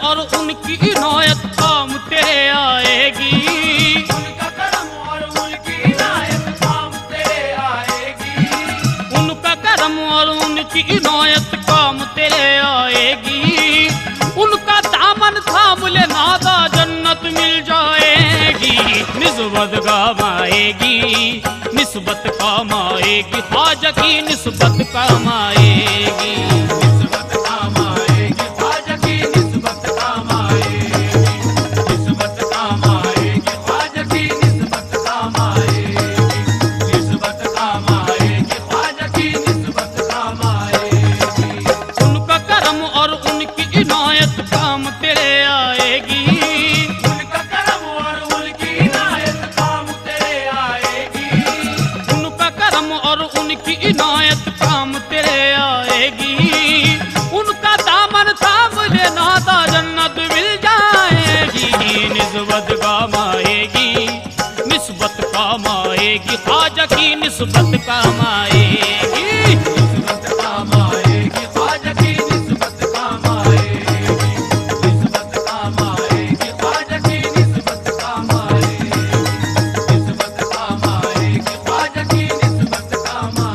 और उनकी इनायत काम तेरे आएगी। उनका करम और उनकी इनायत काम तेरे आएगी। उनका करम और उनकी इनायत काम तेरे आएगी। उनका दामन थाम ले नादा जन्नत मिल जाएगी। निस्बत काम आएगी, निस्बत काम आएगी, ख्वाजा की निस्बत काम आएगी। इनायत काम तेरे आएगी। उनका दामन थाम ले नादा जन्नत मिल जाएगी। निस्बत काम आएगी, निस्बत काम आएगी, ख्वाजा की निस्बत काम आएगी। निस्बत काम आएगी, ख्वाजा की निस्बत काम आएगी। निस्बत काम आएगी, ख्वाजा की निस्बत काम आएगी। निस्बत काम आएगी, ख्वाजा की निस्बत काम आएगी।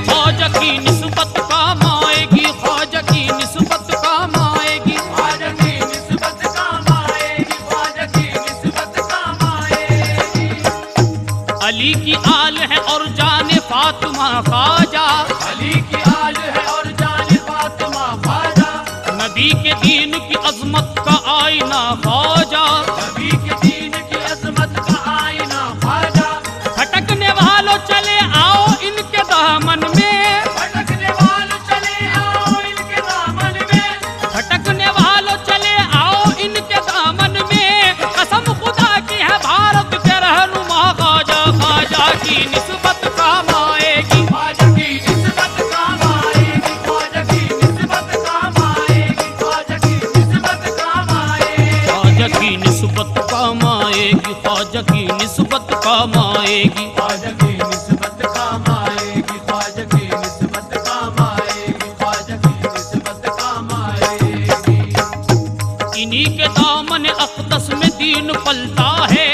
ख्वाजा की निस्बत काम आएगी, ख्वाजा की निस्बत काम आएगी। ख्वाजा की निस्बत काम आएगी, ख्वाजा की निस्बत काम आएगी। अली की आल है और जाने फातिमा ख्वाजा। अली की आल है और जाने फातिमा ख्वाजा। नबी के दीन की अजमत का आईना ख्वाजा। नबी के दीन की अजमत का आईना ख्वाजा। भटकने वालों चले आओ इनके दामन में। भटकने वालों चले आओ इनके दामन में। भटकने वालों चले आओ इनके दामन में। कसम खुदा की है भारत के रहनुमा ख्वाजा। ख्वाजा की निस्बत काम आएगी, ख्वाजा की निस्बत काम आएगी। ख्वाजा की निस्बत काम आएगी। ख्वाजा की निस्बत काम आएगी। ख्वाजा की निस्बत काम आएगी, ख्वाजा की निस्बत काम आएगी। ख्वाजा की निस्बत काम आएगी। ख्वाजा की निस्बत काम आएगी। ख्वाजा की निस्बत काम आएगी। इन्हीं के दामन अक़दस में दीन पलता है।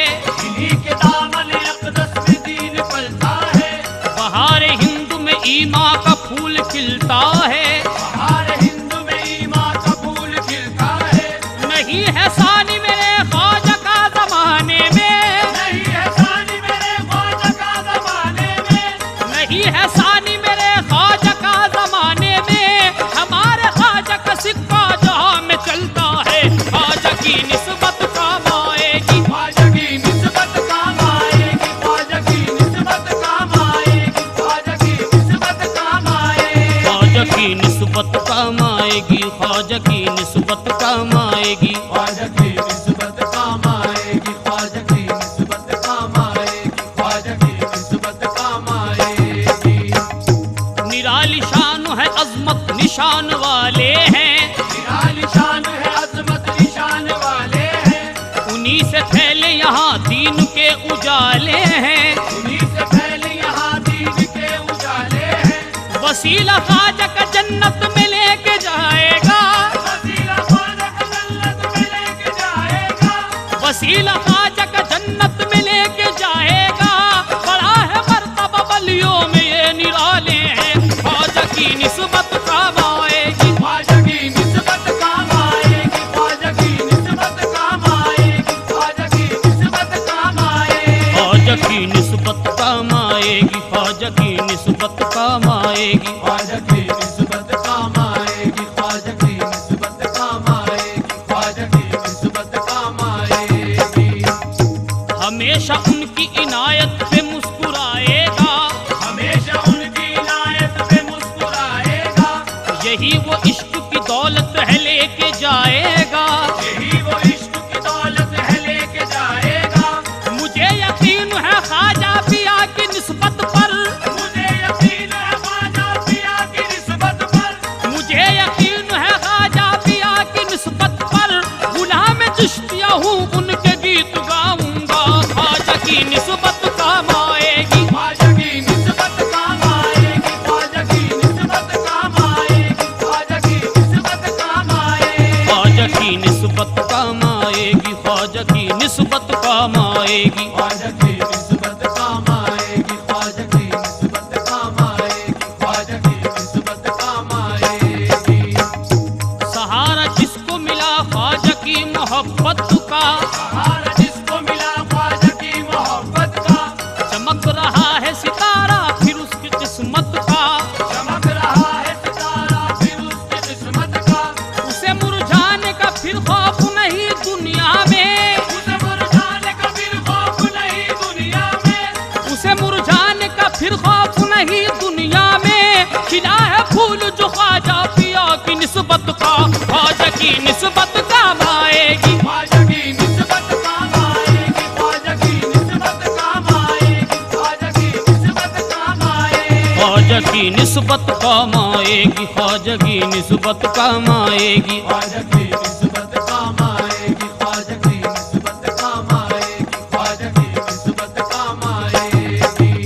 इन्हीं के दामन अक़दस में दीन पलता है। बहार हिंद में ईमा का फूल खिलता है। बहार हिंद में ईमा का फूल खिलता है। नहीं है सानी मेरे ख्वाजा का जमाने में। नहीं है सानी मेरे ख्वाजा का ज़माने में। नहीं है सानी मेरे ख्वाजा का जमाने में। हमारे ख्वाजा का सिक्का जहां में चलता है। ख्वाजा की निस्बत काम आएगी, ख्वाजा की निस्बत काम आएगी। ख्वाजा की निस्बत काम आएगी। ख्वाजा की निस्बत काम आएगी। ख्वाजा की निस्बत काम आएगी, ख्वाजा की निस्बत काम आएगी। ख्वाजा की निस्बत काम आएगी। ख्वाजा की निस्बत काम आएगी। ख्वाजा की निस्बत काम आएगी। निराली शान है अजमत निशान वाले हैं। निराली शान है अजमत निशान वाले हैं। उन्हीं से फैले यहाँ दीन के उजाले हैं। उन्हीं से पहले यहाँ दीन के उजाले हैं। वसीला ख्वाजा का जन्नत में लेके जाएगा। वसीला ख्वाजा का जन्नत में लेके जाएगा। वसीला ख्वाजा का जन्नत में लेके जाएगा। बड़ा है मर्तबा बलियों में ये निराले हैं। ख्वाजा की निस्बत काम आएगी, ख्वाजा की निस्बत काम आएगी। ख्वाजा की निस्बत काम आएगी। ख्वाजा की निस्बत काम आएगी। ख्वाजा की निस्बत काम आएगी, ख्वाजा की निस्बत काम आएगी। ख्वाजा की निस्बत काम आएगी। ख्वाजा की निस्बत काम आएगी। ख्वाजा की निस्बत काम आएगी। हमेशा उनकी इनायत पे मुस्कुराएगा, हमेशा उनकी इनायत पे मुस्कुराएगा। यही वो इश्क की दौलत है लेके जाएगा। यही वो इश्क की दौलत है लेके जाएगा। मुझे यकीन है ख्वाजा पिया की निस्बत पर, मुझे यकीन है ख्वाजा पिया की निस्बत पर, मुझे यकीन है ख्वाजा पिया की निस्बत पर। गुलाम चिश्तिया हूँ उनके गीत गाऊंगा, ख्वाजा की निस्बत काम आएगी। ख्वाजा की निस्बत काम आएगी, ख्वाजा की निस्बत काम आएगी, ख्वाजा की निस्बत काम आएगी। ख्वाजा की निस्बत काम आएगी, ख्वाजा की निस्बत काम आएगी। ख्वाजा की निस्बत काम आएगी, ख्वाजा की निस्बत काम आएगी, ख्वाजा की निस्बत काम आएगी। सहारा जिसको मिला ख्वाजा की मोहब्बत का, सहारा जिसको मिला ख्वाजा की मोहब्बत का, चमक रहा है सितारा फिर उसकी किस्मत का। चमक रहा है सितारा फिर उसकी किस्मत का। उसे मुरझाने का फिर खौफ नहीं दुनिया में, उसे मुरझाने का फिर खौफ नहीं दुनिया में, उसे मुरझाने का फिर खौफ नहीं दुनिया में। खिला है फूल जो ख्वाजा पिया की निस्बत का, ख्वाजा की निस्बत काम आएगी। ख्वाजा की निस्बत काम आएगी, ख्वाजा की निस्बत काम आएगी, ख्वाजा की निस्बत काम आएगी। ख्वाजा की निस्बत काम आएगी, ख्वाजा की निस्बत काम आएगी। ख्वाजा की निस्बत काम आएगी, ख्वाजा की निस्बत काम आएगी, ख्वाजा की निस्बत काम आएगी।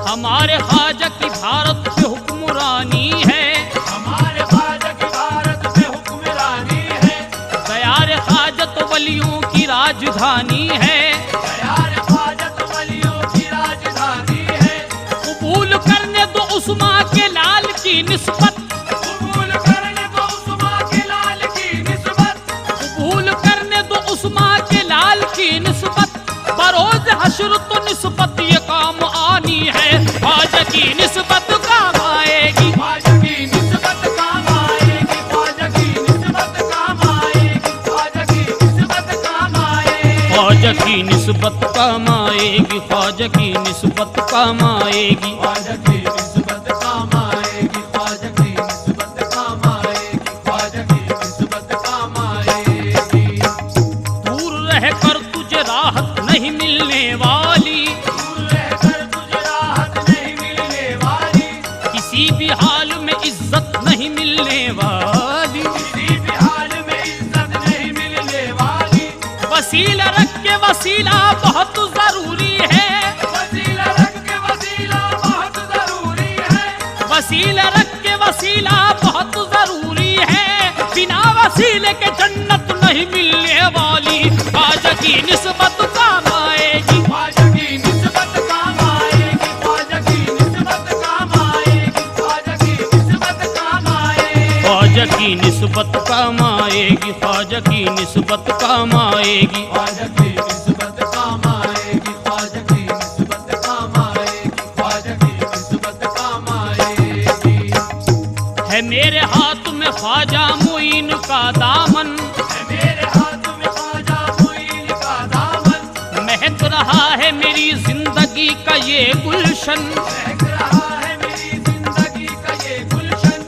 हमारे ख्वाजा की भारत पे हुक्मरानी है, हमारे ख्वाजा की भारत पे हुक्मरानी है। दयार ख्वाजा तो वलियों की राजधानी है। दयार ख्वाजा तो वलियों की राजधानी है। कबूल करने दो उस्मा के लाल की निस्बत, कबूल करने दो उस्मा के लाल की निस्बत, कबूल करने दो उस्मा के लाल की निस्बत। बरोज हश्र तो निस्बत ये काम आनी है, ख्वाजा की निस्बत काम आएगी। ख्वाजा की निस्बत काम आएगी, ख्वाजा की निस्बत काम आएगी, ख्वाजा की निस्बत काम आएगी। ख्वाजा की निस्बत काम आएगी, ख्वाजा की निस्बत काम आएगी। ख्वाजा की निस्बत काम आएगी, ख्वाजा की निस्बत काम आएगी, ख्वाजा की निस्बत काम आएगी। दूर रह कर तुझे राहत नहीं मिलने वाली, दूर रहकर तुझे राहत नहीं मिलने वाली, किसी भी हाल में इज्जत नहीं मिलने वाली। किसी भी हाल में इज्जत नहीं मिलने वाली। वसीला रख के वसीला बहुत जरूरी है, वसीला रख के वसीला बहुत जरूरी है। वसीला रख के वसीला बहुत जरूरी है। बिना वसीले के जन्नत नहीं मिलने वाली, ख्वाजा की निस्बत काम आएगी। ख्वाजा की निस्बत काम आएगी, ख्वाजा की निस्बत काम आएगी, ख्वाजा की निस्बत काम आएगी। ख्वाजा की निस्बत काम आएगी, ख्वाजा की निस्बत काम आएगी। ख्वाजा की निस्बत काम आएगी, ख्वाजा की निस्बत काम आएगी, ख्वाजा की निस्बत काम आएगी। है मेरे हाथ में ख्वाजा मुइन का दामन, है मेरे हाथ में ख्वाजा मुइन का दामन। महक रहा है मेरी जिंदगी का ये गुलशन। महक रहा है मेरी जिंदगी का ये गुलशन।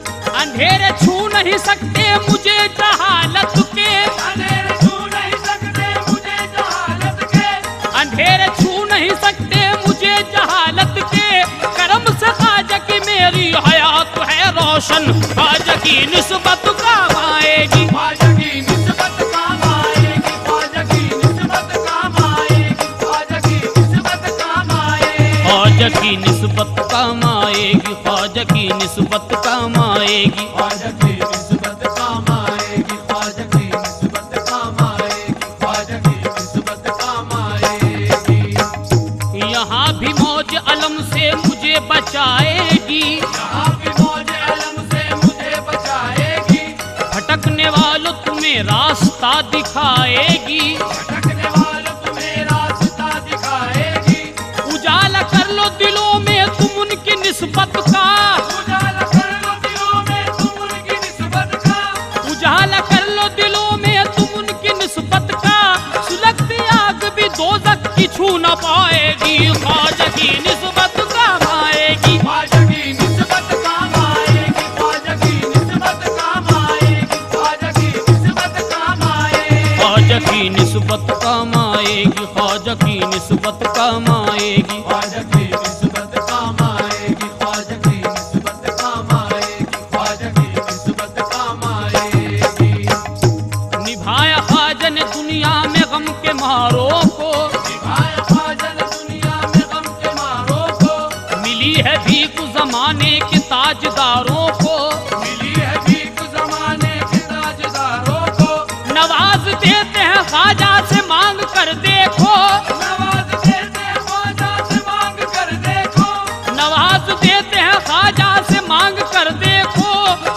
अंधेरे छू नहीं सकते मुझे जहालत के, अंधेरे छू नहीं सकते मुझे जहालत के, अंधेरे छू नहीं सकते मुझे जहालत के। करम से ख्वाजा की मेरी हयात है रोशन, ख्वाजा की निस्बत काम आएगी। ख्वाजा की निस्बत काम आएगी, ख्वाजा की निस्बत काम आएगी, ख्वाजा की निस्बत काम आएगी। ख्वाजा की निस्बत काम आएगी, ख्वाजा की निस्बत काम आएगी। ख्वाजा की निस्बत काम आएगी, ख्वाजा की निस्बत काम आएगी, ख्वाजा की निस्बत काम आएगी। यहाँ भी मौज अलम से मुझे बचाएगी, यहाँ भी मौज अलम से मुझे बचाएगी। भटकने वालों तुम्हें रास्ता दिखाएगी, भटकने वालों तुम्हें रास्ता दिखाएगी। उजाला कर लो दिलों में तुम उनकी निस्बत का, उजाला कर लो दिलों में तुम उनकी निस्बत का, उजाला कर लो दिलों में तुम उनकी निस्बत का। सुलगती आग भी दोज़ख की छू न पाएगी, ख्वाजा की निस्बत काम आएगी। ख्वाजा की निस्बत काम आएगी, ख्वाजा की निस्बत काम आएगी, ख्वाजा की निस्बत काम आएगी। ख्वाजा की निस्बत काम आएगी, ख्वाजा की निस्बत काम आएगी। ख्वाजा की निस्बत काम आएगी, ख्वाजा की निस्बत काम आएगी, ख्वाजा की निस्बत काम आएगी। निभाया ख्वाजा ने दुनिया में गम के मारों को, निभाया ख्वाजा ने दुनिया में गम के मारों को। मिली है भीख जमाने के ताजदारों को, मिली है भीख जमाने के ताजदारों को। नवाज देते हैं ख्वाजा से मांग कर देखो, नवाज देते हैं ख्वाजा से मांग कर देखो, नवाज देते हैं ख्वाजा से मांग कर देखो।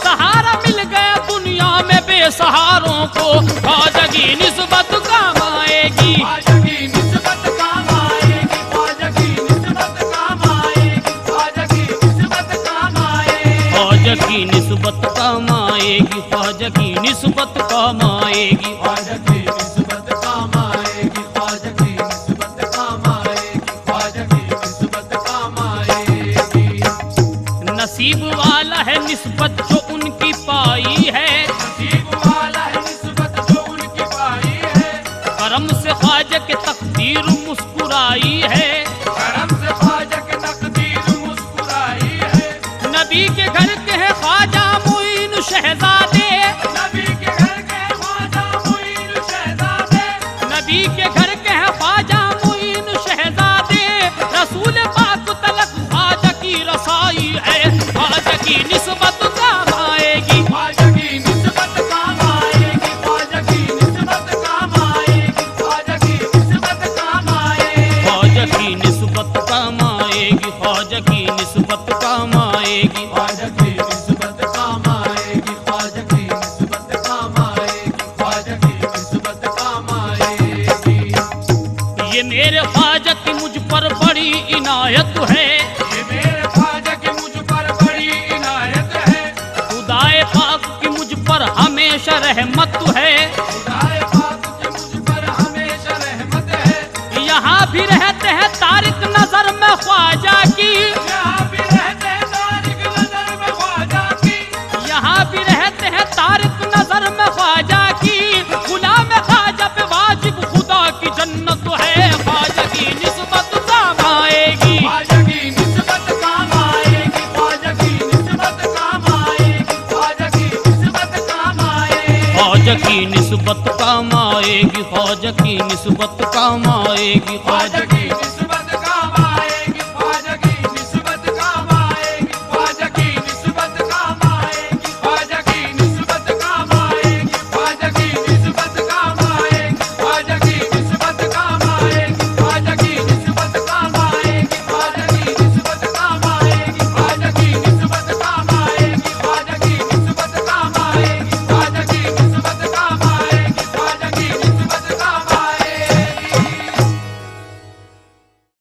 सहारा मिल गया दुनिया में बेसहारों को, ख्वाजा की निस्बत काम आएगी। ख्वाजा की निस्बत काम आएगी, ख्वाजा की निस्बत काम आएगी, ख्वाजा की निस्बत काम आएगी। ख्वाजा की निस्बत काम आएगी, ख्वाजा की निस्बत काम आएगी। ख्वाजा की निस्बत काम आएगी, ख्वाजा की निस्बत काम आएगी, ख्वाजा की निस्बत काम आएगी। नसीब वाला है निस्बत जो उनकी पाई है, नसीब वाला है निस्बत जो उनकी पाई है। करम से ख्वाजा के तकदीर मुस्कुराई है। करम से ख्वाजा के तकदीर मुस्कुराई है। नबी के घर के हैं ख्वाजा मुईन शहजादे, नबी के घर के ख्वाजा मुईन शहजादे, नबी के घर के हैं ख्वाजा मुईन शहजादे। रसूल पाक तलक ख्वाजा की रसाई है, ख्वाजा की निस्बत काम आएगी। ख्वाजा की निस्बत काम आएगी, ख्वाजा की निस्बत काम आएगी, ख्वाजा की निस्बत काम आएगी। ख्वाजा की निस्बत काम आएगी, ख्वाजा की निस्बत काम आएगी। ख्वाजा की निस्बत काम आएगी, ख्वाजा की निस्बत काम आएगी, ख्वाजा की निस्बत काम आएगी। ये मेरे ख्वाजा की मुझ पर बड़ी इनायत है, ये मेरे ख्वाजा की मुझ पर बड़ी इनायत है। खुदाए पाक की मुझ पर हमेशा रहमत है। खुदाए पाक की मुझ पर हमेशा रहमत है। यहाँ भी रहते हैं तारिक नजर में ख्वाजा की, यहाँ भी रहते हैं तारिक नजर में ख्वाजा की, यहाँ भी रहते हैं तारिक नजर में ख्वाजा की। गुलाम ख्वाजा पे वाजिब खुदा की जन्नत है, ख्वाजा की निस्बत काम आएगी। ख्वाजा की निस्बत काम आएगी, ख्वाजा की निस्बत काम आएगी, ख्वाजा की निस्बत काम आएगी। ख्वाजा की निस्बत काम आएगी, ख्वाजा की निस्बत काम आएगी। ख्वाजा